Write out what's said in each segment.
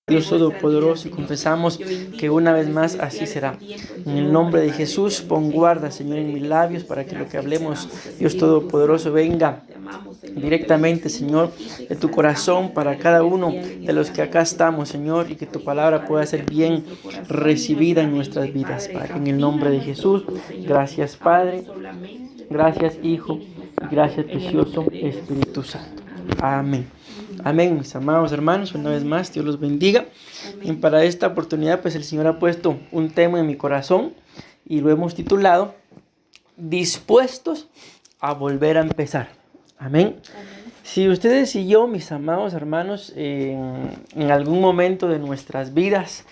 Dios Todopoderoso, y confesamos que una vez más así será. En el nombre de Jesús, pon guarda, Señor, en mis labios para que lo que hablemos, Dios Todopoderoso, venga directamente, Señor, de tu corazón para cada uno de los que acá estamos, Señor, y que tu palabra pueda ser bien recibida en nuestras vidas, Padre. En el nombre de Jesús, gracias, Padre, gracias, Hijo, y gracias, precioso Espíritu Santo. Amén. Amén, mis amados hermanos, una vez más, Dios los bendiga. Y para esta oportunidad, pues el Señor ha puesto un tema en mi corazón y lo hemos titulado Dispuestos a volver a empezar. Amén. Si ustedes y yo, mis amados hermanos, en algún momento de nuestras vidas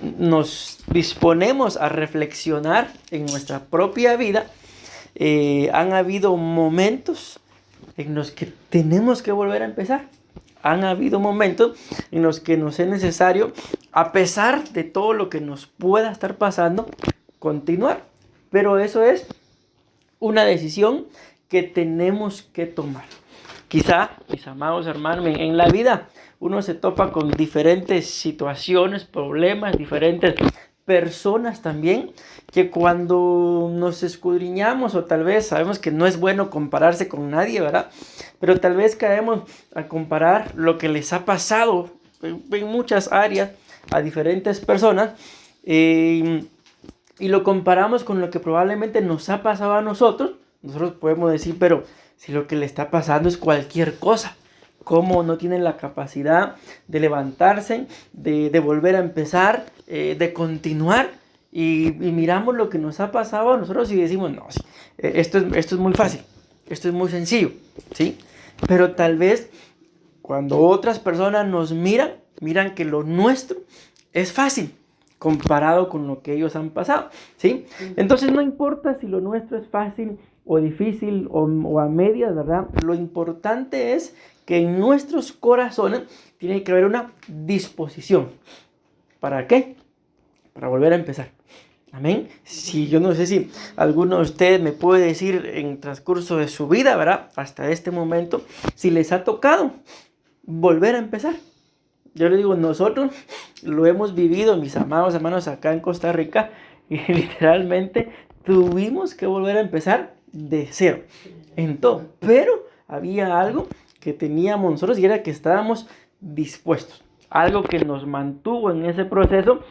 nos disponemos a reflexionar en nuestra propia vida, han habido momentos en los que tenemos que volver a empezar. Han habido momentos en los que nos es necesario, a pesar de todo lo que nos pueda estar pasando, continuar. Pero eso es una decisión que tenemos que tomar. Quizá, mis amados hermanos, en la vida uno se topa con diferentes situaciones, problemas, diferentes personas también, que cuando nos escudriñamos, o tal vez sabemos que no es bueno compararse con nadie, ¿verdad? Pero tal vez caemos a comparar lo que les ha pasado en muchas áreas a diferentes personas, y lo comparamos con lo que probablemente nos ha pasado a nosotros. Nosotros podemos decir, pero si lo que le está pasando es cualquier cosa, ¿cómo no tienen la capacidad de levantarse, de volver a empezar, de continuar? Y miramos lo que nos ha pasado a nosotros y decimos, no, sí, esto es muy fácil, esto es muy sencillo, ¿sí? Pero tal vez cuando otras personas nos miran que lo nuestro es fácil comparado con lo que ellos han pasado, ¿sí? Entonces no importa si lo nuestro es fácil o difícil o a medias, ¿verdad? Lo importante es que en nuestros corazones tiene que haber una disposición. ¿Para qué? Para volver a empezar. Amén. Si yo no sé si alguno de ustedes me puede decir en el transcurso de su vida, ¿verdad? Hasta este momento, si les ha tocado volver a empezar. Yo les digo, nosotros lo hemos vivido, mis amados hermanos, acá en Costa Rica, y literalmente tuvimos que volver a empezar de cero en todo. Pero había algo que teníamos nosotros y era que estábamos dispuestos. Algo que nos mantuvo en ese proceso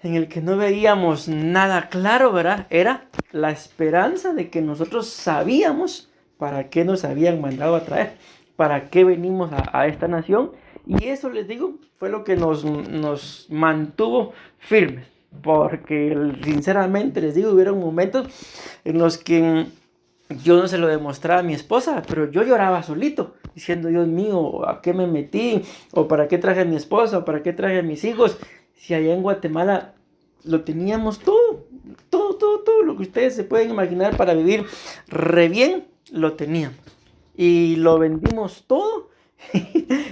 en el que no veíamos nada claro, ¿verdad? Era la esperanza de que nosotros sabíamos para qué nos habían mandado a traer, para qué venimos a esta nación. Y eso, les digo, fue lo que nos mantuvo firmes. Porque sinceramente les digo, hubieron momentos en los que yo no se lo demostraba a mi esposa, pero yo lloraba solito, diciendo, Dios mío, ¿a qué me metí? ¿O para qué traje a mi esposa? ¿O para qué traje a mis hijos? Si allá en Guatemala lo teníamos todo lo que ustedes se pueden imaginar para vivir re bien, lo teníamos. Y lo vendimos todo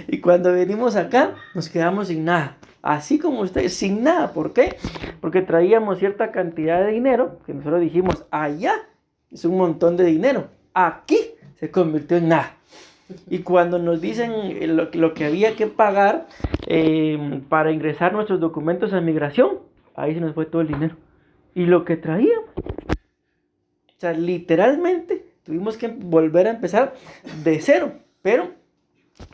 y cuando venimos acá nos quedamos sin nada. Así como ustedes, sin nada. ¿Por qué? Porque traíamos cierta cantidad de dinero que nosotros dijimos, allá es un montón de dinero, aquí se convirtió en nada. Y cuando nos dicen lo que había que pagar para ingresar nuestros documentos a migración, ahí se nos fue todo el dinero. Y lo que traíamos, o sea, literalmente tuvimos que volver a empezar de cero. Pero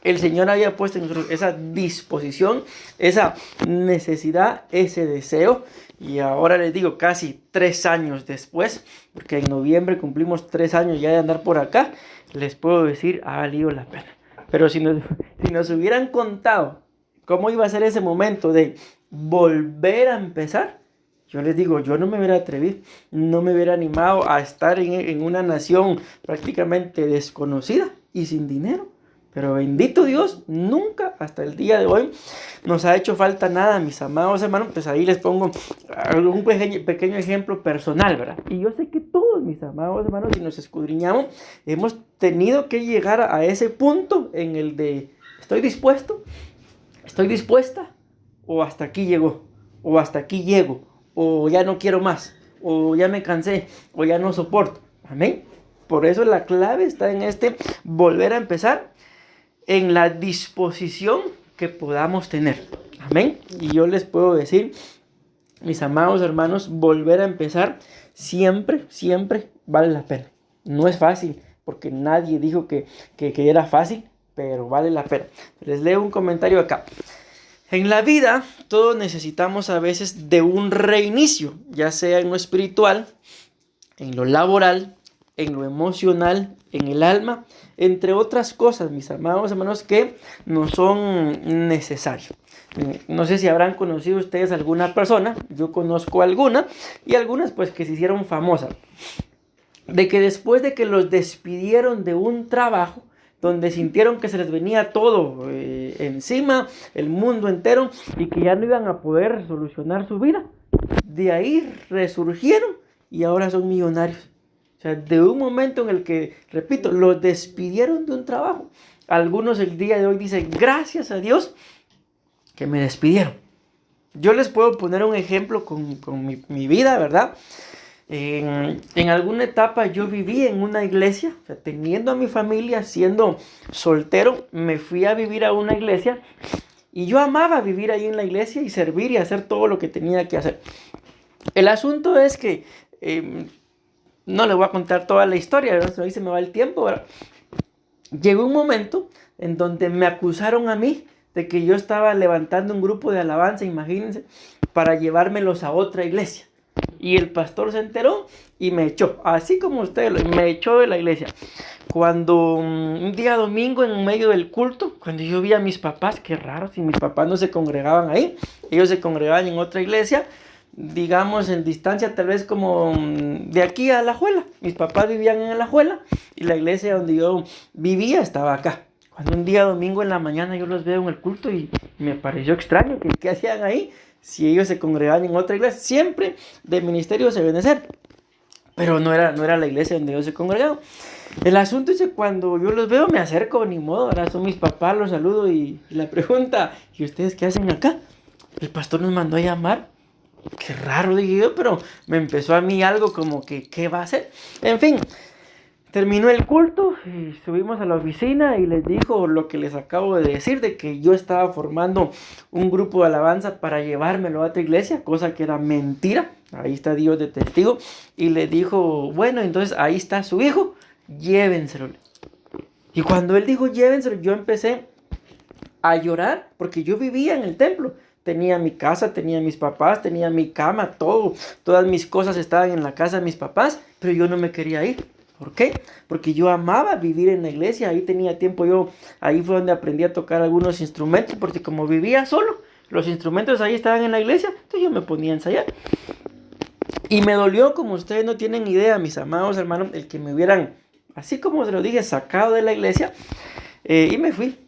el Señor había puesto en nosotros esa disposición, esa necesidad, ese deseo. Y ahora les digo, casi 3 años después, porque en noviembre cumplimos 3 años ya de andar por acá, les puedo decir, ha valido la pena. Pero si nos hubieran contado cómo iba a ser ese momento de volver a empezar, yo les digo, yo no me hubiera atrevido, no me hubiera animado a estar en una nación prácticamente desconocida y sin dinero. Pero bendito Dios, nunca hasta el día de hoy nos ha hecho falta nada, mis amados hermanos. Pues ahí les pongo un pequeño ejemplo personal, ¿verdad? Y yo sé que todos, mis amados hermanos, si nos escudriñamos, hemos tenido que llegar a ese punto en el de estoy dispuesto, estoy dispuesta, o hasta aquí llegó, o hasta aquí llego, o ya no quiero más, o ya me cansé, o ya no soporto. Amén. Por eso la clave está en volver a empezar, en la disposición que podamos tener. Amén. Y yo les puedo decir, mis amados hermanos, volver a empezar siempre, siempre vale la pena. No es fácil, porque nadie dijo que era fácil, pero vale la pena. Les leo un comentario acá. En la vida, todos necesitamos a veces de un reinicio, ya sea en lo espiritual, en lo laboral, en lo emocional, en el alma, entre otras cosas, mis amados hermanos, que no son necesarios. No sé si habrán conocido ustedes alguna persona, yo conozco alguna, y algunas pues que se hicieron famosas, de que después de que los despidieron de un trabajo, donde sintieron que se les venía todo encima, el mundo entero, y que ya no iban a poder solucionar su vida, de ahí resurgieron y ahora son millonarios. O sea, de un momento en el que, repito, los despidieron de un trabajo. Algunos el día de hoy dicen, gracias a Dios que me despidieron. Yo les puedo poner un ejemplo con mi vida, ¿verdad? En alguna etapa yo viví en una iglesia, o sea, teniendo a mi familia, siendo soltero, me fui a vivir a una iglesia y yo amaba vivir ahí en la iglesia y servir y hacer todo lo que tenía que hacer. El asunto es que, no les voy a contar toda la historia, ahí se me va el tiempo, ¿verdad? Llegó un momento en donde me acusaron a mí de que yo estaba levantando un grupo de alabanza, imagínense, para llevármelos a otra iglesia. Y el pastor se enteró y me echó, así como ustedes, me echó de la iglesia. Cuando un día domingo en medio del culto, cuando yo vi a mis papás, qué raro, si mis papás no se congregaban ahí, ellos se congregaban en otra iglesia, digamos en distancia tal vez como de aquí a Alajuela. Mis papás vivían en Alajuela y la iglesia donde yo vivía estaba acá. Cuando un día domingo en la mañana yo los veo en el culto y me pareció extraño que qué hacían ahí si ellos se congregaban en otra iglesia, siempre de ministerio de Benecer, pero no era la iglesia donde ellos se congregaban. El asunto es que cuando yo los veo me acerco, ni modo, ahora son mis papás, los saludo y la pregunta, ¿y ustedes qué hacen acá? El pastor nos mandó a llamar. Qué raro, dije yo, pero me empezó a mí algo como que, ¿qué va a hacer? En fin, terminó el culto y subimos a la oficina y les dijo lo que les acabo de decir, de que yo estaba formando un grupo de alabanza para llevármelo a otra iglesia, cosa que era mentira. Ahí está Dios de testigo. Y les dijo, bueno, entonces ahí está su hijo, llévenselo. Y cuando él dijo llévenselo, yo empecé a llorar porque yo vivía en el templo. Tenía mi casa, tenía mis papás, tenía mi cama, todo. Todas mis cosas estaban en la casa de mis papás, pero yo no me quería ir. ¿Por qué? Porque yo amaba vivir en la iglesia, ahí tenía tiempo ahí fue donde aprendí a tocar algunos instrumentos, porque como vivía solo, los instrumentos ahí estaban en la iglesia, entonces yo me ponía a ensayar. Y me dolió, como ustedes no tienen idea, mis amados hermanos, el que me hubieran, así como se lo dije, sacado de la iglesia, y me fui.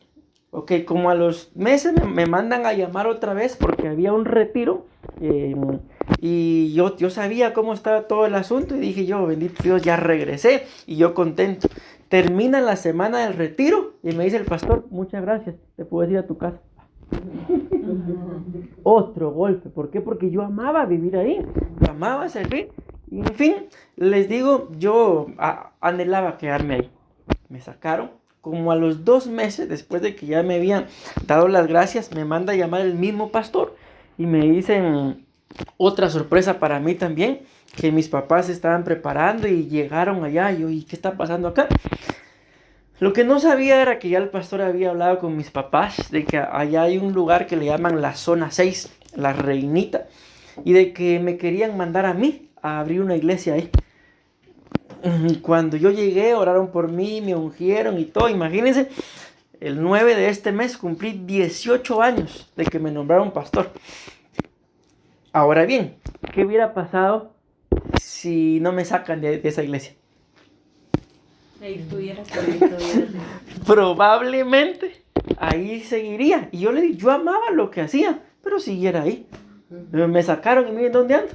Ok, como a los meses me mandan a llamar otra vez porque había un retiro y yo sabía cómo estaba todo el asunto y dije yo, bendito Dios, ya regresé y yo contento. Termina la semana del retiro y me dice el pastor, muchas gracias, te puedes ir a tu casa. Otro golpe, ¿por qué? Porque yo amaba vivir ahí, yo amaba servir y en fin, les digo, yo anhelaba quedarme ahí. Me sacaron. Como a los 2 meses, después de que ya me habían dado las gracias, me manda a llamar el mismo pastor y me dicen otra sorpresa para mí también, que mis papás se estaban preparando y llegaron allá. Y yo, ¿y qué está pasando acá? Lo que no sabía era que ya el pastor había hablado con mis papás de que allá hay un lugar que le llaman la zona 6, la Reinita, y de que me querían mandar a mí a abrir una iglesia ahí. Cuando yo llegué, oraron por mí, me ungieron y todo. Imagínense, el 9 de este mes cumplí 18 años de que me nombraron pastor. Ahora bien, ¿qué hubiera pasado si no me sacan de esa iglesia? Ahí estuvieras. Probablemente ahí seguiría. Y yo le dije, yo amaba lo que hacía, pero siguiera ahí. Me sacaron y miren dónde ando.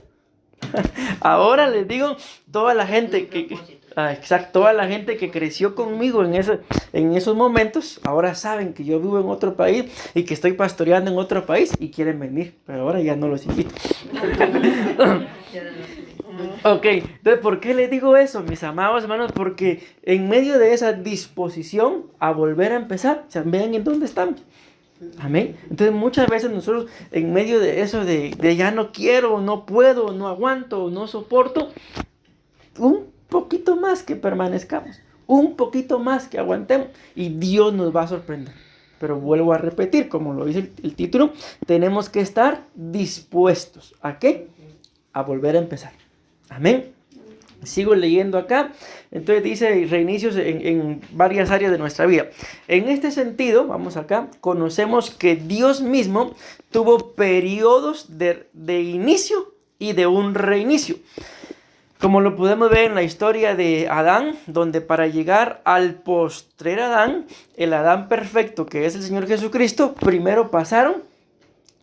Ahora les digo, toda la gente toda la gente que creció conmigo en esos momentos, ahora saben que yo vivo en otro país y que estoy pastoreando en otro país y quieren venir, pero ahora ya no los invito. Ok, entonces, ¿por qué les digo eso, mis amados hermanos? Porque en medio de esa disposición a volver a empezar, vean en dónde estamos. Amén. Entonces muchas veces nosotros en medio de eso de ya no quiero, no puedo, no aguanto, no soporto, un poquito más que permanezcamos, un poquito más que aguantemos y Dios nos va a sorprender. Pero vuelvo a repetir, como lo dice el título, tenemos que estar dispuestos. ¿A qué? A volver a empezar. Amén. Sigo leyendo acá. Entonces dice reinicios en varias áreas de nuestra vida. En este sentido, vamos acá, conocemos que Dios mismo tuvo periodos de inicio y de un reinicio. Como lo podemos ver en la historia de Adán, donde para llegar al postrer Adán, el Adán perfecto que es el Señor Jesucristo, primero pasaron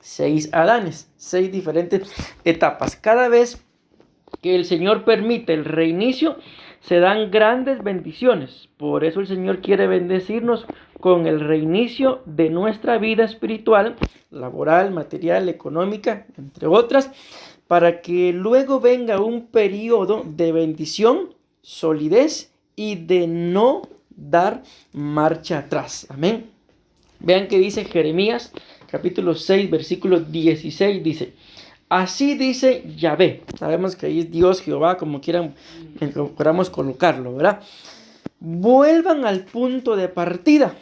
6 Adanes, 6 diferentes etapas. Cada vez que el Señor permite el reinicio, se dan grandes bendiciones. Por eso el Señor quiere bendecirnos con el reinicio de nuestra vida espiritual, laboral, material, económica, entre otras, para que luego venga un periodo de bendición, solidez y de no dar marcha atrás. Amén. Vean que dice Jeremías, capítulo 6, versículo 16, dice: así dice Yahvé. Sabemos que ahí es Dios, Jehová, como queramos colocarlo, ¿verdad? Vuelvan al punto de partida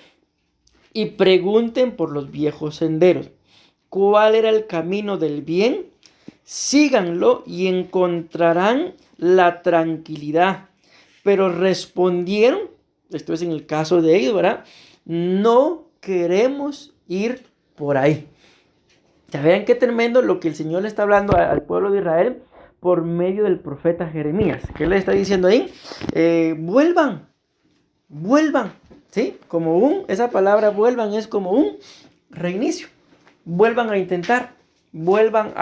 y pregunten por los viejos senderos. ¿Cuál era el camino del bien? Síganlo y encontrarán la tranquilidad. Pero respondieron, esto es en el caso de ellos, ¿verdad? No queremos ir por ahí. Ya vean qué tremendo lo que el Señor le está hablando al pueblo de Israel por medio del profeta Jeremías. ¿Qué le está diciendo ahí? Vuelvan, ¿sí? Esa palabra vuelvan es como un reinicio. Vuelvan a intentar, vuelvan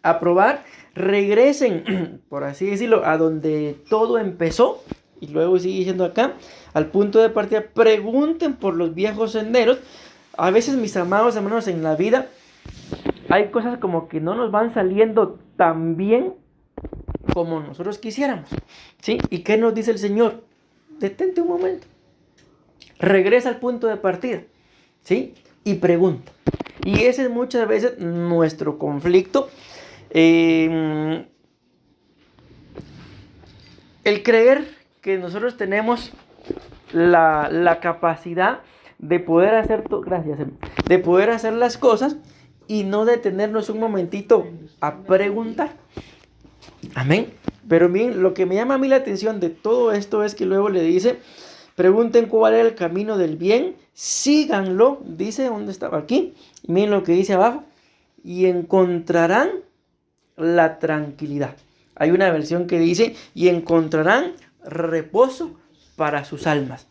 a probar, regresen, por así decirlo, a donde todo empezó. Y luego sigue diciendo acá, al punto de partida, pregunten por los viejos senderos. A veces, mis amados hermanos, en la vida hay cosas como que no nos van saliendo tan bien como nosotros quisiéramos, ¿sí? ¿Y qué nos dice el Señor? Detente un momento, regresa al punto de partida, ¿sí? Y pregunta. Y ese es muchas veces nuestro conflicto. El creer que nosotros tenemos la capacidad de poder hacer de poder hacer las cosas y no detenernos un momentito a preguntar. Amén. Pero bien, lo que me llama a mí la atención de todo esto es que luego le dice: pregunten cuál es el camino del bien, síganlo, dice, ¿dónde estaba? Aquí. Y miren lo que dice abajo: y encontrarán la tranquilidad. Hay una versión que dice: y encontrarán reposo para sus almas.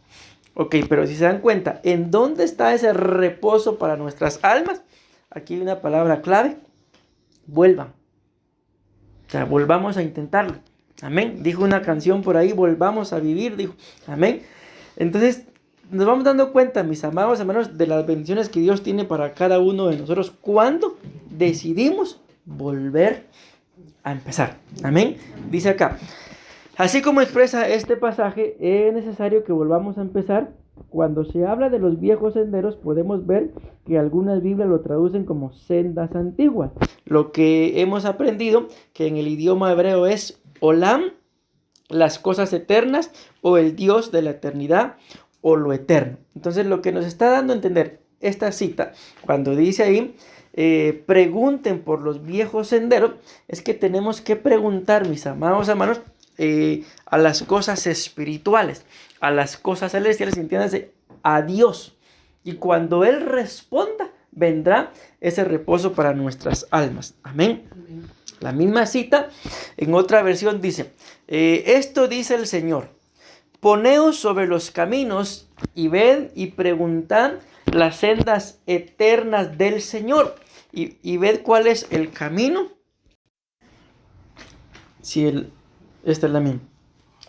Ok, pero si se dan cuenta, ¿en dónde está ese reposo para nuestras almas? Aquí hay una palabra clave: vuelvan. O sea, volvamos a intentarlo. Amén. Dijo una canción por ahí: volvamos a vivir, dijo. Amén. Entonces, nos vamos dando cuenta, mis amados hermanos, de las bendiciones que Dios tiene para cada uno de nosotros cuando decidimos volver a empezar. Amén. Dice acá: así como expresa este pasaje, es necesario que volvamos a empezar. Cuando se habla de los viejos senderos, podemos ver que algunas Biblias lo traducen como sendas antiguas. Lo que hemos aprendido que en el idioma hebreo es Olam, las cosas eternas, o el Dios de la eternidad, o lo eterno. Entonces, lo que nos está dando a entender esta cita, cuando dice ahí, pregunten por los viejos senderos, es que tenemos que preguntar, mis amados hermanos, a las cosas espirituales, a las cosas celestiales, entiéndase, a Dios. Y cuando Él responda, vendrá ese reposo para nuestras almas. Amén. Amén. La misma cita, en otra versión dice: esto dice el Señor: poneos sobre los caminos y ved y preguntad las sendas eternas del Señor. Y ved cuál es el camino. Esta es la misma.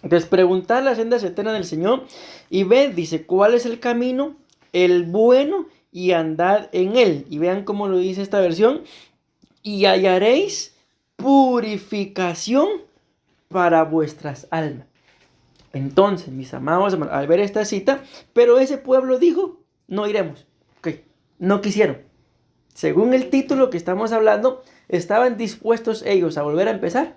Entonces, preguntad las sendas eternas del Señor y ved, dice, cuál es el camino, el bueno, y andad en él. Y vean cómo lo dice esta versión: y hallaréis purificación para vuestras almas. Entonces, mis amados, al ver esta cita, pero ese pueblo dijo: no iremos. Ok, no quisieron. Según el título que estamos hablando, ¿estaban dispuestos ellos a volver a empezar?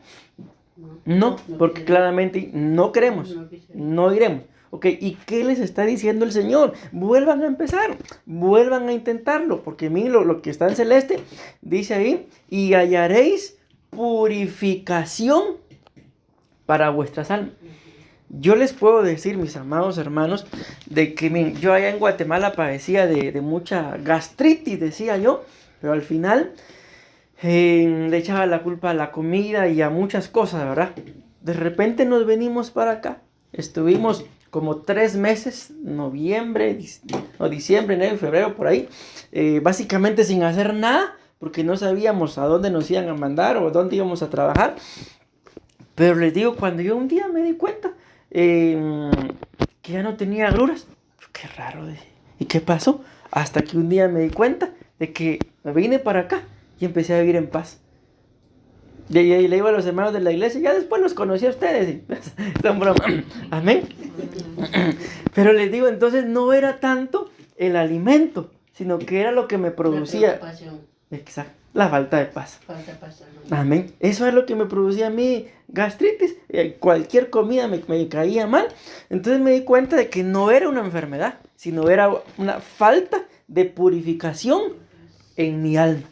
No, porque claramente no queremos, no iremos. Ok, ¿y qué les está diciendo el Señor? Vuelvan a empezar, vuelvan a intentarlo, porque miren lo que está en celeste, dice ahí, y hallaréis purificación para vuestras almas. Yo les puedo decir, mis amados hermanos, de que miren, yo allá en Guatemala padecía de mucha gastritis, decía yo, pero al final le echaba la culpa a la comida y a muchas cosas, ¿verdad? De repente nos venimos para acá, estuvimos como 3 meses, diciembre, enero, febrero, por ahí, básicamente sin hacer nada, porque no sabíamos a dónde nos iban a mandar o dónde íbamos a trabajar. Pero les digo, cuando yo un día me di cuenta que ya no tenía agruras, qué raro, ¿y qué pasó? Hasta que un día me di cuenta de que me vine para acá y empecé a vivir en paz. Y le iba a los hermanos de la iglesia, ya después los conocí a ustedes. Son broma. Amén. Pero les digo, entonces no era tanto el alimento, sino que era lo que me producía. Exacto, la falta de paz. Amén. Eso es lo que me producía a mí gastritis. Cualquier comida me caía mal. Entonces me di cuenta de que no era una enfermedad, sino era una falta de purificación en mi alma.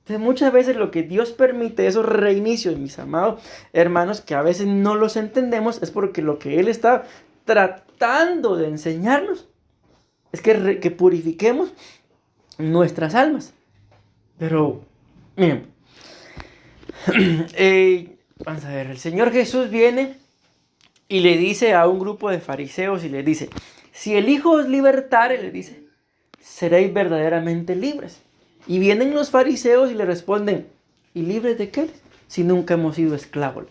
Entonces muchas veces lo que Dios permite, esos reinicios, mis amados hermanos, que a veces no los entendemos, es porque lo que Él está tratando de enseñarnos es que purifiquemos nuestras almas. Pero, miren, vamos a ver, el Señor Jesús viene y le dice a un grupo de fariseos y les dice, si el Hijo os libertare, le dice, seréis verdaderamente libres. Y vienen los fariseos y le responden, ¿y libres de qué? Si nunca hemos sido esclavos.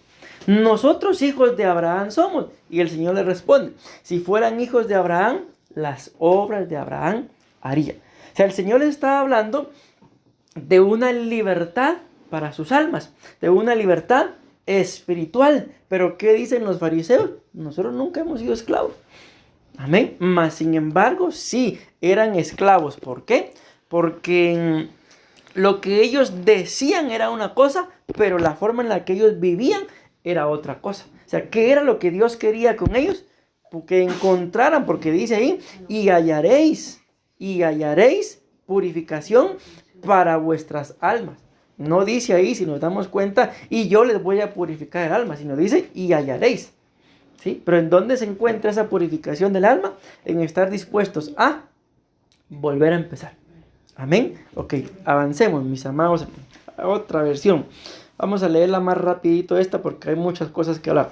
Nosotros hijos de Abraham somos. Y el Señor le responde, si fueran hijos de Abraham, las obras de Abraham harían. O sea, el Señor les está hablando de una libertad para sus almas, de una libertad espiritual. Pero ¿qué dicen los fariseos? Nosotros nunca hemos sido esclavos. Amén. Mas sin embargo, sí, eran esclavos. ¿Por qué? Porque lo que ellos decían era una cosa, pero la forma en la que ellos vivían era otra cosa. O sea, ¿qué era lo que Dios quería con ellos? Que encontraran, porque dice ahí, y hallaréis purificación para vuestras almas. No dice ahí, si nos damos cuenta, y yo les voy a purificar el alma, sino dice, y hallaréis. ¿Sí? Pero ¿en dónde se encuentra esa purificación del alma? En estar dispuestos a volver a empezar. Amén. Ok, avancemos, mis amados. A otra versión. Vamos a leerla más rapidito esta porque hay muchas cosas que hablar.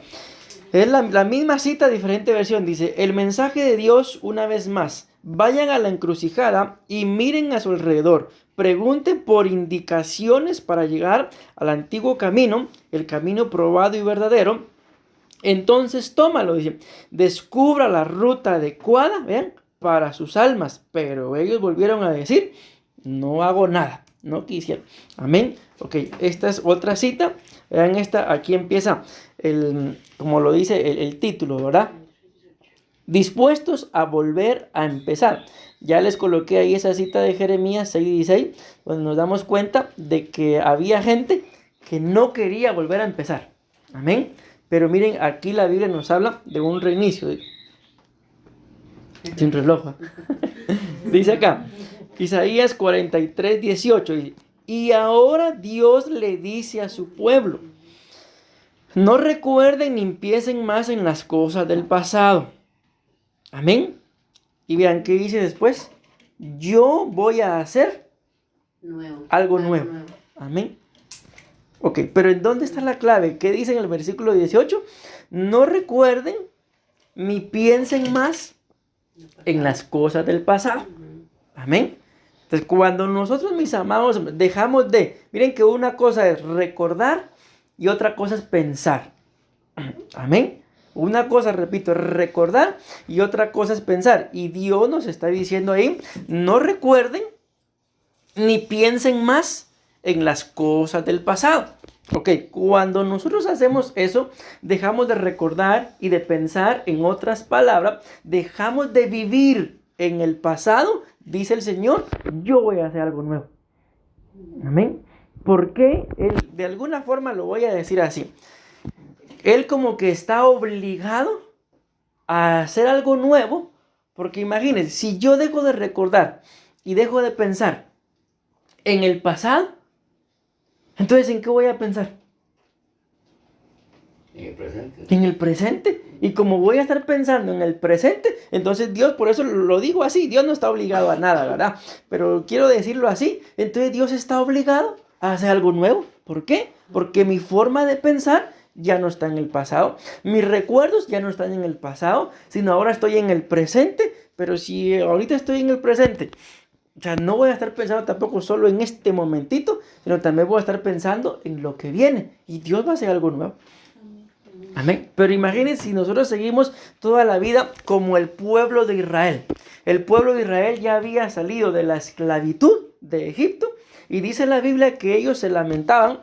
Es la misma cita, diferente versión. Dice, el mensaje de Dios una vez más. Vayan a la encrucijada y miren a su alrededor. Pregunten por indicaciones para llegar al antiguo camino, el camino probado y verdadero. Entonces tómalo, dice. Descubra la ruta adecuada, vean, para sus almas. Pero ellos volvieron a decir, no hago nada, no quisieron. Amén. Ok, esta es otra cita. Vean esta, aquí empieza como lo dice el título, ¿verdad? Dispuestos a volver a empezar. Ya les coloqué ahí esa cita de Jeremías 6:16, donde nos damos cuenta de que había gente que no quería volver a empezar. Amén. Pero miren, aquí la Biblia nos habla de un reinicio. Sin reloj. Dice acá, Isaías 43:18. Y ahora Dios le dice a su pueblo, no recuerden ni empiecen más en las cosas del pasado. Amén. Y vean qué dice después. Yo voy a hacer algo nuevo. Amén. Ok, pero ¿en dónde está la clave? ¿Qué dice en el versículo 18? No recuerden ni piensen más en las cosas del pasado. Amén. Entonces, cuando nosotros, mis amados, dejamos de... Miren que una cosa es recordar y otra cosa es pensar. Amén. Una cosa, repito, es recordar y otra cosa es pensar. Y Dios nos está diciendo ahí, no recuerden ni piensen más en las cosas del pasado. Ok, cuando nosotros hacemos eso, dejamos de recordar y de pensar, en otras palabras, dejamos de vivir en el pasado, dice el Señor, yo voy a hacer algo nuevo. Amén. ¿Por qué? Él, de alguna forma lo voy a decir así. Él como que está obligado a hacer algo nuevo, porque imagínense, si yo dejo de recordar y dejo de pensar en el pasado, entonces ¿en qué voy a pensar? En el presente. En el presente. Y como voy a estar pensando en el presente, entonces Dios, por eso lo digo así, Dios no está obligado a nada, ¿verdad? Pero quiero decirlo así, entonces Dios está obligado a hacer algo nuevo. ¿Por qué? Porque mi forma de pensar ya no está en el pasado. Mis recuerdos ya no están en el pasado, sino ahora estoy en el presente. Pero si ahorita estoy en el presente, o sea, no voy a estar pensando tampoco solo en este momentito, sino también voy a estar pensando en lo que viene. Y Dios va a hacer algo nuevo. Amén. Pero imagínense si nosotros seguimos toda la vida como el pueblo de Israel. El pueblo de Israel ya había salido de la esclavitud de Egipto. Y dice la Biblia que ellos se lamentaban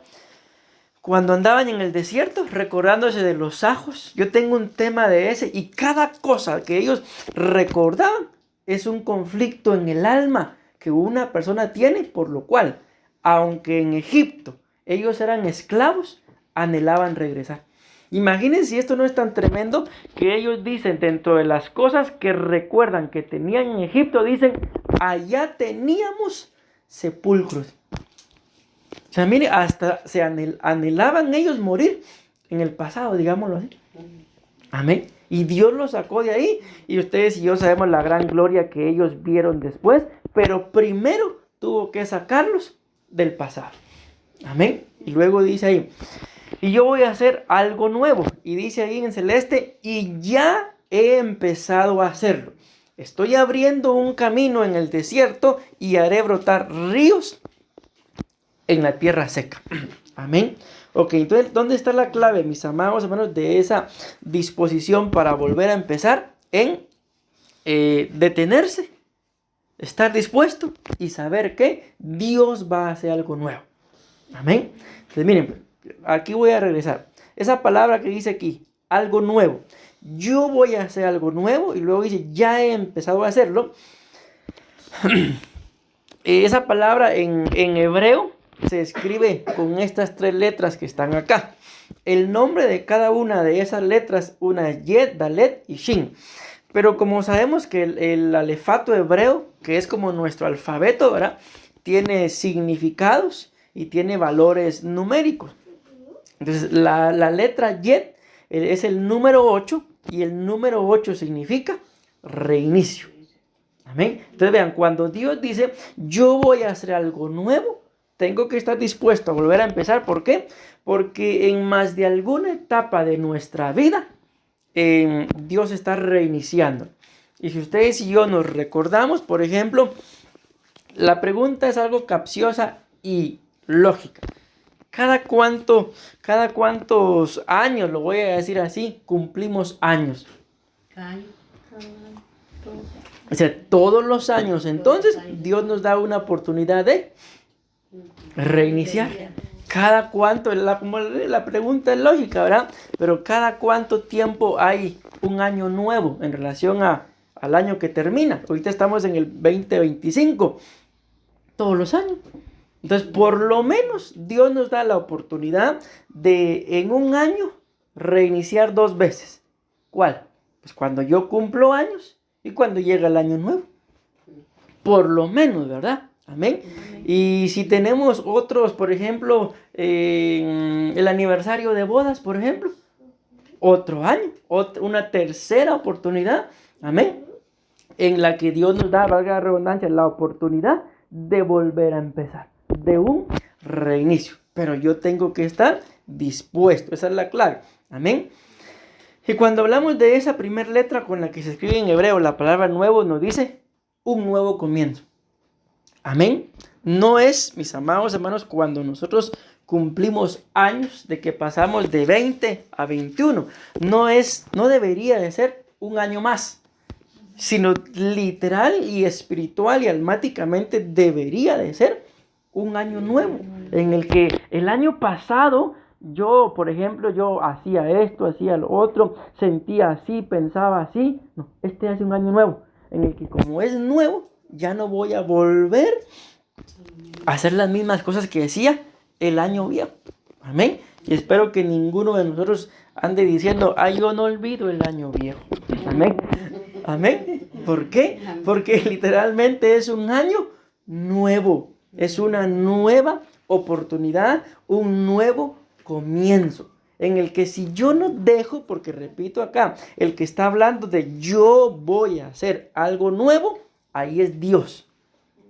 cuando andaban en el desierto, recordándose de los ajos. Yo tengo un tema de ese. Y cada cosa que ellos recordaban es un conflicto en el alma que una persona tiene, por lo cual, aunque en Egipto ellos eran esclavos, anhelaban regresar. Imagínense si esto no es tan tremendo que ellos dicen, dentro de las cosas que recuerdan que tenían en Egipto, dicen, allá teníamos sepulcros. O sea, mire, hasta se anhelaban ellos morir en el pasado, digámoslo así. Amén. Y Dios los sacó de ahí. Y ustedes y yo sabemos la gran gloria que ellos vieron después. Pero primero tuvo que sacarlos del pasado. Amén. Y luego dice ahí, y yo voy a hacer algo nuevo. Y dice ahí en celeste, y ya he empezado a hacerlo. Estoy abriendo un camino en el desierto y haré brotar ríos en la tierra seca. Amén. Ok, entonces, ¿dónde está la clave, mis amados hermanos, de esa disposición para volver a empezar? En detenerse, estar dispuesto y saber que Dios va a hacer algo nuevo. Amén. Entonces, miren, aquí voy a regresar. Esa palabra que dice aquí, algo nuevo. Yo voy a hacer algo nuevo y luego dice, ya he empezado a hacerlo. Esa palabra en hebreo se escribe con estas 3 letras que están acá. El nombre de cada una de esas letras, una es Yed, Dalet y Shin. Pero como sabemos que el alefato hebreo, que es como nuestro alfabeto, ¿verdad?, tiene significados y tiene valores numéricos. Entonces la letra Yed es el número 8 y el número 8 significa reinicio. Amén. Entonces vean, cuando Dios dice, yo voy a hacer algo nuevo, tengo que estar dispuesto a volver a empezar. ¿Por qué? Porque en más de alguna etapa de nuestra vida, Dios está reiniciando. Y si ustedes y yo nos recordamos, por ejemplo, la pregunta es algo capciosa y lógica. ¿Cada cuántos años, lo voy a decir así, cumplimos años? O sea, todos los años. Entonces, Dios nos da una oportunidad de reiniciar. ¿Cada cuánto? La pregunta es lógica, ¿verdad? Pero ¿cada cuánto tiempo hay un año nuevo en relación al año que termina? Ahorita estamos en el 2025. Todos los años. Entonces, por lo menos, Dios nos da la oportunidad de, en un año, reiniciar 2 veces. ¿Cuál? Pues cuando yo cumplo años y cuando llega el año nuevo. Por lo menos, ¿verdad? Amén. Y si tenemos otros, por ejemplo, el aniversario de bodas, por ejemplo, otro año, una tercera oportunidad, amén, en la que Dios nos da, valga la redundancia, la oportunidad de volver a empezar, de un reinicio. Pero yo tengo que estar dispuesto, esa es la clave, amén. Y cuando hablamos de esa primera letra con la que se escribe en hebreo, la palabra nuevo nos dice un nuevo comienzo. Amén. No es, mis amados hermanos, cuando nosotros cumplimos años de que pasamos de 20 a 21. No debería de ser un año más, sino literal y espiritual y almáticamente debería de ser un año nuevo. En el que el año pasado yo, por ejemplo, yo hacía esto, hacía lo otro, sentía así, pensaba así. No, este es un año nuevo, en el que como es nuevo, ya no voy a volver a hacer las mismas cosas que decía el año viejo. Amén. Y espero que ninguno de nosotros ande diciendo, ay, yo no olvido el año viejo. Amén. Amén. ¿Por qué? Porque literalmente es un año nuevo. Es una nueva oportunidad, un nuevo comienzo. En el que si yo no dejo, porque repito acá, el que está hablando de yo voy a hacer algo nuevo, ahí es Dios.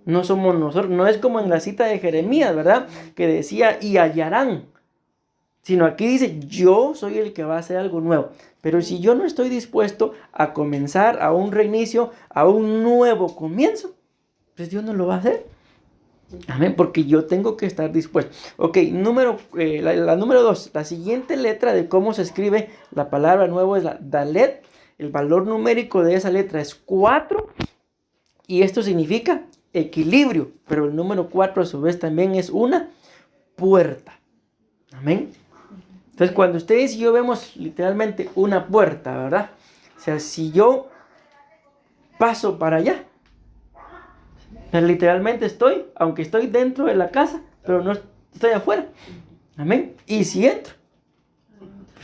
No somos nosotros, no es como en la cita de Jeremías, ¿verdad? Que decía, y hallarán. Sino aquí dice, yo soy el que va a hacer algo nuevo. Pero si yo no estoy dispuesto a comenzar a un reinicio, a un nuevo comienzo, pues Dios no lo va a hacer. Amén, porque yo tengo que estar dispuesto. Ok, la número 2, la siguiente letra de cómo se escribe la palabra nuevo es la Dalet. El valor numérico de esa letra es 4 y esto significa equilibrio, pero el número 4 a su vez también es una puerta. Amén. Entonces cuando ustedes y yo vemos literalmente una puerta, ¿verdad? O sea, si yo paso para allá, literalmente aunque estoy dentro de la casa, pero no estoy afuera. Amén. Y si entro,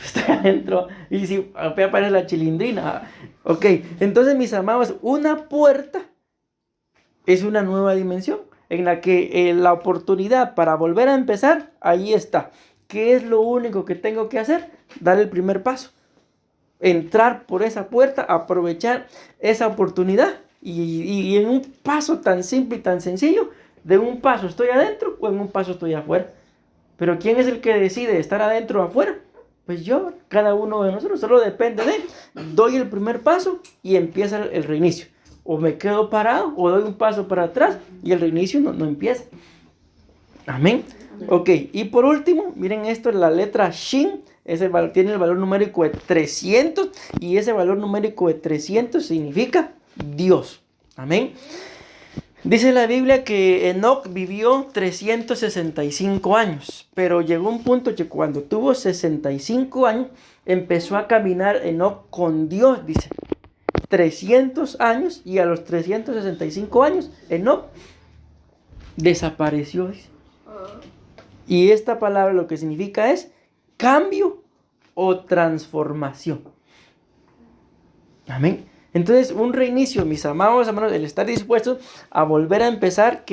estoy adentro. Y si aparece la chilindrina. Ok, entonces mis amados, una puerta es una nueva dimensión en la que la oportunidad para volver a empezar, ahí está. ¿Qué es lo único que tengo que hacer? Dar el primer paso. Entrar por esa puerta, aprovechar esa oportunidad. Y en un paso tan simple y tan sencillo, de un paso estoy adentro o en un paso estoy afuera. Pero ¿quién es el que decide estar adentro o afuera? Pues yo, cada uno de nosotros, solo depende de él. Doy el primer paso y empieza el reinicio. O me quedo parado o doy un paso para atrás y el reinicio no empieza. Amén. Ok, y por último, miren esto, la letra Shin tiene el valor numérico de 300 y ese valor numérico de 300 significa Dios. Amén. Dice la Biblia que Enoc vivió 365 años, pero llegó un punto que cuando tuvo 65 años empezó a caminar Enoc con Dios, dice. 300 años y a los 365 años Enoc desapareció, dice. Y esta palabra lo que significa es cambio o transformación. Amén. Entonces, un reinicio, mis amados hermanos, el estar dispuestos a volver a empezar,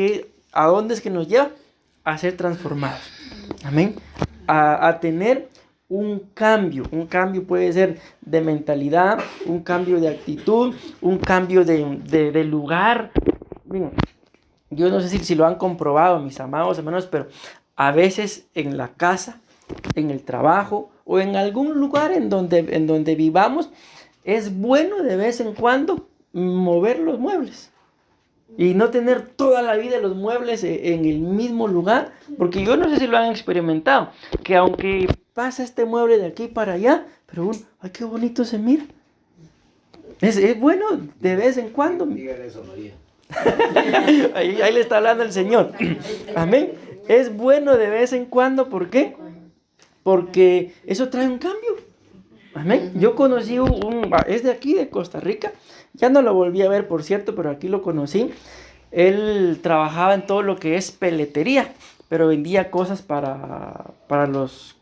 ¿a dónde es que nos lleva? A ser transformados. Amén. A tener un cambio. Un cambio puede ser de mentalidad, un cambio de actitud, un cambio de lugar. Bien, yo no sé si lo han comprobado, mis amados hermanos, pero a veces en la casa, en el trabajo o en algún lugar en donde vivamos, es bueno de vez en cuando mover los muebles y no tener toda la vida los muebles en el mismo lugar, porque yo no sé si lo han experimentado, que aunque pasa este mueble de aquí para allá, pero ¡ay, qué bonito se mira! Es bueno de vez en cuando. Dígale eso, María. ahí le está hablando el Señor. Amén. Es bueno de vez en cuando, ¿por qué? Porque eso trae un cambio. Amén. Yo conocí es de aquí, de Costa Rica. Ya no lo volví a ver, por cierto, pero aquí lo conocí. Él trabajaba en todo lo que es peletería, pero vendía cosas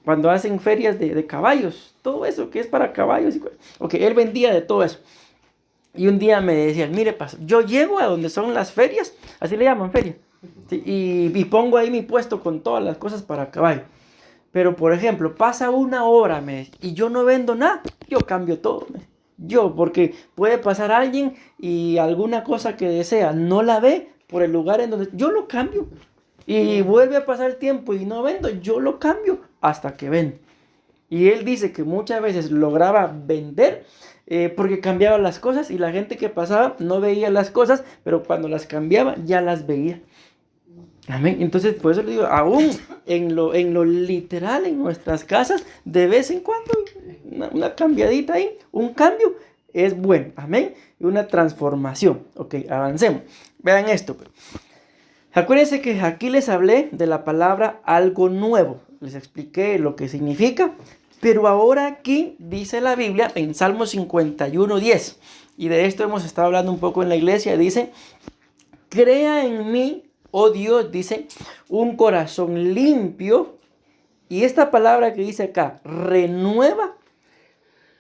cuando hacen ferias de caballos. Todo eso que es para caballos. Ok, él vendía de todo eso. Y un día me decían, mire, pastor, yo llego a donde son las ferias, así le llaman feria, ¿sí? y pongo ahí mi puesto con todas las cosas para caballo. Pero, por ejemplo, pasa una hora y yo no vendo nada, yo cambio todo. Porque puede pasar alguien y alguna cosa que desea no la ve por el lugar en donde yo lo cambio. Y vuelve a pasar el tiempo y no vendo, yo lo cambio hasta que vendo. Y él dice que muchas veces lograba vender porque cambiaba las cosas y la gente que pasaba no veía las cosas, pero cuando las cambiaba ya las veía. Amén. Entonces, por eso le digo, aún en lo literal, en nuestras casas, de vez en cuando, una cambiadita ahí, un cambio es bueno. Amén. Y una transformación. Ok, avancemos. Vean esto. Acuérdense que aquí les hablé de la palabra algo nuevo. Les expliqué lo que significa. Pero ahora aquí dice la Biblia en Salmo 51:10. Y de esto hemos estado hablando un poco en la iglesia. Dice, crea en mí, oh Dios, dice, un corazón limpio. Y esta palabra que dice acá, renueva,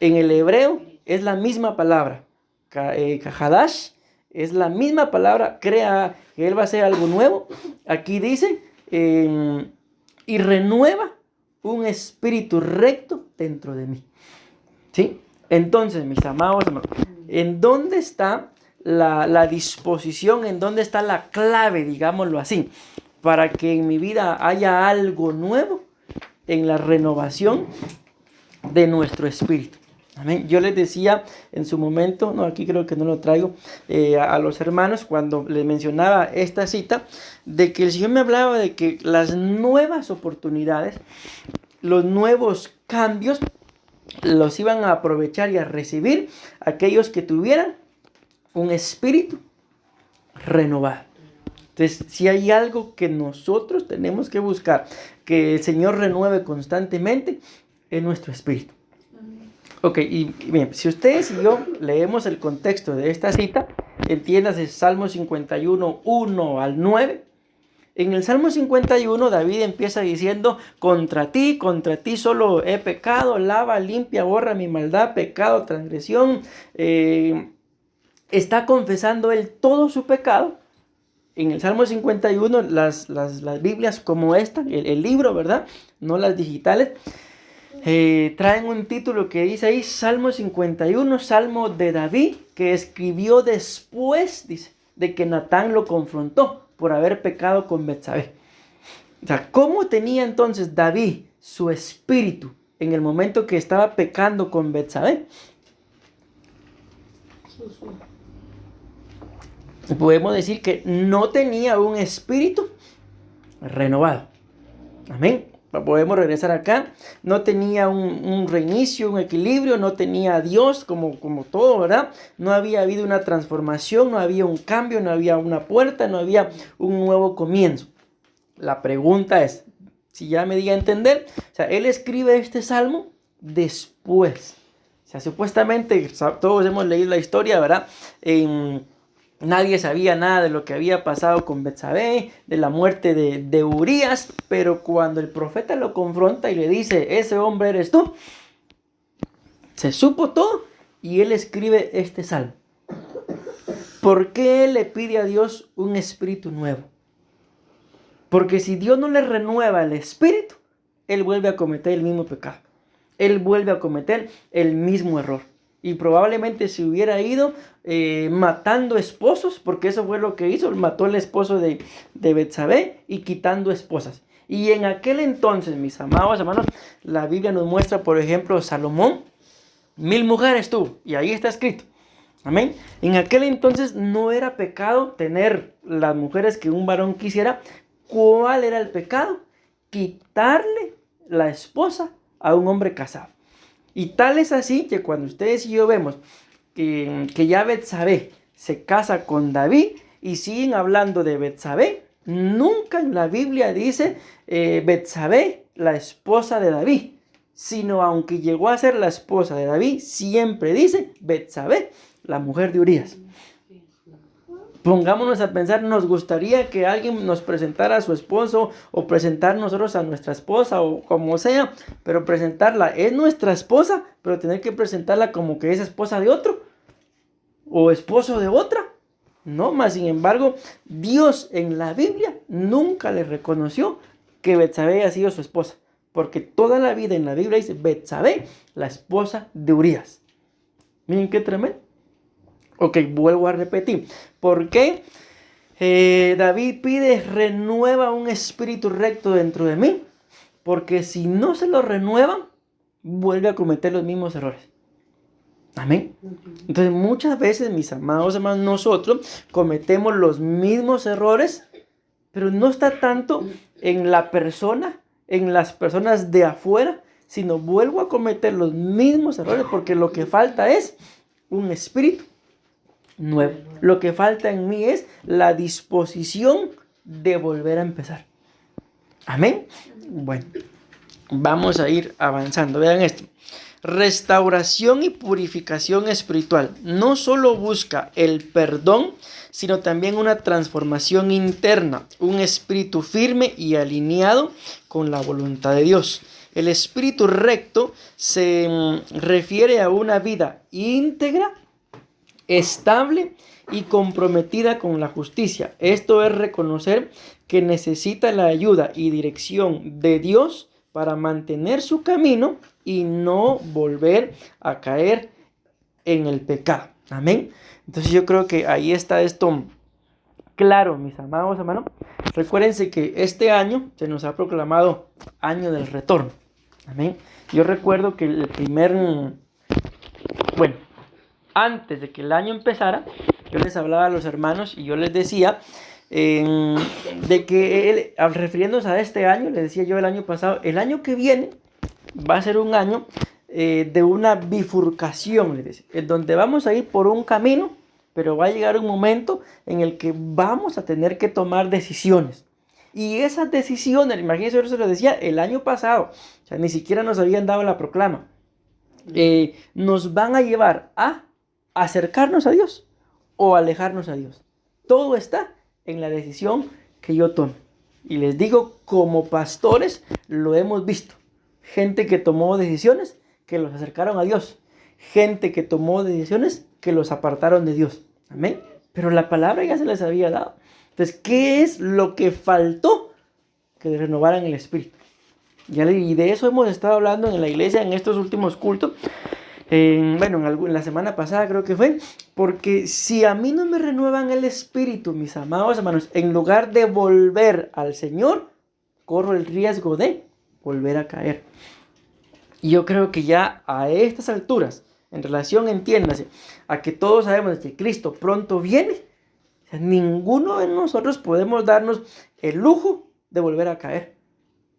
en el hebreo es la misma palabra. Hadash es la misma palabra, crea que Él va a hacer algo nuevo. Aquí dice, y renueva un espíritu recto dentro de mí. ¿Sí? Entonces, mis amados hermanos, ¿en dónde está la disposición? ¿En dónde está la clave, digámoslo así, para que en mi vida haya algo nuevo? En la renovación de nuestro espíritu. Amén. Yo les decía en su momento, no, aquí creo que no lo traigo, a los hermanos cuando les mencionaba esta cita, de que el Señor me hablaba de que las nuevas oportunidades, los nuevos cambios, los iban a aprovechar y a recibir aquellos que tuvieran un espíritu renovado. Entonces, si hay algo que nosotros tenemos que buscar, que el Señor renueve constantemente, es nuestro espíritu. Ok, y bien, si ustedes y yo leemos el contexto de esta cita, entiéndase Salmo 51, 1 al 9. En el Salmo 51, David empieza diciendo, contra ti solo he pecado, lava, limpia, borra mi maldad, pecado, transgresión. Está confesando él todo su pecado. En el Salmo 51, las Biblias como esta, el libro, ¿verdad? No las digitales, traen un título que dice ahí, Salmo 51, Salmo de David, que escribió después, dice, de que Natán lo confrontó por haber pecado con Betsabé. O sea, ¿cómo tenía entonces David su espíritu en el momento que estaba pecando con Betsabé? Podemos decir que no tenía un espíritu renovado. Amén. Podemos regresar acá. No tenía un reinicio, un equilibrio. No tenía a Dios como todo, ¿verdad? No había habido una transformación, no había un cambio, no había una puerta, no había un nuevo comienzo. La pregunta es, si ya me di a entender, o sea, él escribe este salmo después. O sea, supuestamente, todos hemos leído la historia, ¿verdad? Nadie sabía nada de lo que había pasado con Betsabé, de la muerte de Urías, pero cuando el profeta lo confronta y le dice, ese hombre eres tú, se supo todo y él escribe este salmo. ¿Por qué él le pide a Dios un espíritu nuevo? Porque si Dios no le renueva el espíritu, él vuelve a cometer el mismo pecado. Él vuelve a cometer el mismo error. Y probablemente se hubiera ido matando esposos, porque eso fue lo que hizo. Mató al esposo de Betsabé y quitando esposas. Y en aquel entonces, mis amados hermanos, la Biblia nos muestra, por ejemplo, Salomón, 1000 mujeres tuvo. Y ahí está escrito. Amén. En aquel entonces no era pecado tener las mujeres que un varón quisiera. ¿Cuál era el pecado? Quitarle la esposa a un hombre casado. Y tal es así que cuando ustedes y yo vemos que ya Betsabé se casa con David y siguen hablando de Betsabé, nunca en la Biblia dice Betsabé, la esposa de David, sino aunque llegó a ser la esposa de David, siempre dice Betsabé, la mujer de Urías. Pongámonos a pensar, nos gustaría que alguien nos presentara a su esposo o presentar nosotros a nuestra esposa o como sea, pero presentarla es nuestra esposa, pero tener que presentarla como que es esposa de otro o esposo de otra. No, más sin embargo, Dios en la Biblia nunca le reconoció que Betsabé haya sido su esposa, porque toda la vida en la Biblia dice Betsabé, la esposa de Urías. Miren qué tremendo. Ok, vuelvo a repetir. ¿Por qué David pide renueva un espíritu recto dentro de mí? Porque si no se lo renuevan, vuelve a cometer los mismos errores. Amén. Entonces muchas veces, mis amados hermanos, nosotros cometemos los mismos errores, pero no está tanto en la persona, en las personas de afuera, sino vuelvo a cometer los mismos errores porque lo que falta es un espíritu nuevo. Lo que falta en mí es la disposición de volver a empezar. Amén. Bueno, vamos a ir avanzando. Vean esto. restauración y purificación espiritual. No solo busca el perdón, sino también una transformación interna, un espíritu firme y alineado con la voluntad de Dios. El espíritu recto se refiere a una vida íntegra, estable y comprometida con la justicia. Esto es reconocer que necesita la ayuda y dirección de Dios para mantener su camino y no volver a caer en el pecado. Amén. Entonces yo creo que ahí está esto claro, mis amados hermanos. Recuérdense que este año se nos ha proclamado año del retorno. Amén. Yo recuerdo que antes de que el año empezara, yo les hablaba a los hermanos y yo les decía de que refiriéndose a este año, les decía yo el año pasado, el año que viene va a ser un año de una bifurcación, les decía, en donde vamos a ir por un camino, pero va a llegar un momento en el que vamos a tener que tomar decisiones. Y esas decisiones, imagínense, yo se lo decía el año pasado, o sea, ni siquiera nos habían dado la proclama, nos van a llevar a acercarnos a Dios o alejarnos a Dios. Todo está en la decisión que yo tome. Y les digo, como pastores lo hemos visto. Gente que tomó decisiones que los acercaron a Dios. Gente que tomó decisiones que los apartaron de Dios. Amén. Pero la palabra ya se les había dado. Entonces, ¿qué es lo que faltó? Que renovaran el espíritu. Y de eso hemos estado hablando en la iglesia en estos últimos cultos. En la semana pasada creo que fue. Porque si a mí no me renuevan el espíritu, mis amados hermanos, en lugar de volver al Señor, corro el riesgo de volver a caer. Y yo creo que ya a estas alturas, en relación, entiéndase, a que todos sabemos que Cristo pronto viene, ninguno de nosotros podemos darnos el lujo de volver a caer.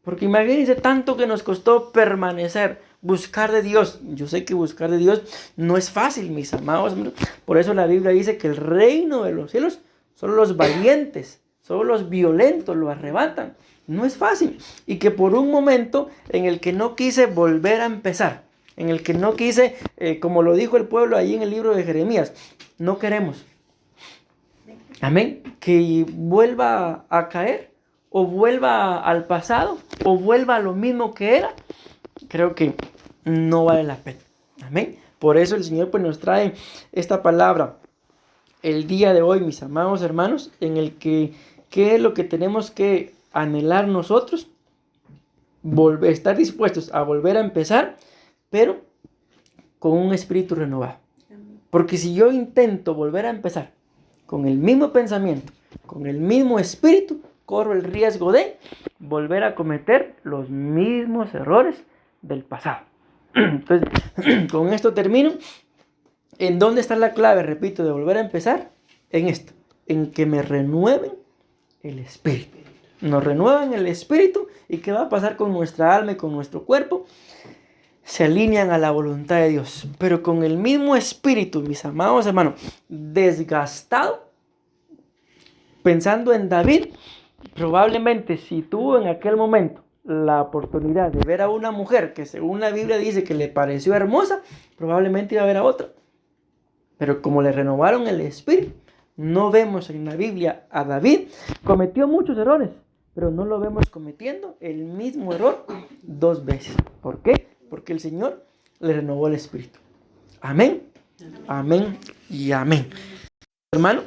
Porque imagínense tanto que nos costó permanecer, buscar de Dios. Yo sé que buscar de Dios no es fácil, mis amados. Por eso la Biblia dice que el reino de los cielos son los valientes, son los violentos, lo arrebatan. No es fácil. Y que por un momento en el que no quise volver a empezar, en el que no quise, como lo dijo el pueblo ahí en el libro de Jeremías, no queremos. Amén. Que vuelva a caer, o vuelva al pasado, o vuelva a lo mismo que era, creo que no vale la pena. Amén. Por eso el Señor pues nos trae esta palabra el día de hoy, mis amados hermanos, en el que ¿qué es lo que tenemos que anhelar nosotros? Estar dispuestos a volver a empezar, pero con un espíritu renovado. Porque si yo intento volver a empezar con el mismo pensamiento, con el mismo espíritu, corro el riesgo de volver a cometer los mismos errores del pasado. Entonces, con esto termino. ¿En dónde está la clave, repito, de volver a empezar? En esto, en que me renueven el espíritu. Nos renuevan el espíritu, y ¿qué va a pasar con nuestra alma y con nuestro cuerpo? Se alinean a la voluntad de Dios, pero con el mismo espíritu, mis amados hermanos, desgastado. Pensando en David, probablemente si tuvo en aquel momento la oportunidad de ver a una mujer que según la Biblia dice que le pareció hermosa, probablemente iba a ver a otra. Pero como le renovaron el espíritu, no vemos en la Biblia a David. Cometió muchos errores, pero no lo vemos cometiendo el mismo error 2 veces. ¿Por qué? Porque el Señor le renovó el espíritu. Amén. Amén y amén. Hermano,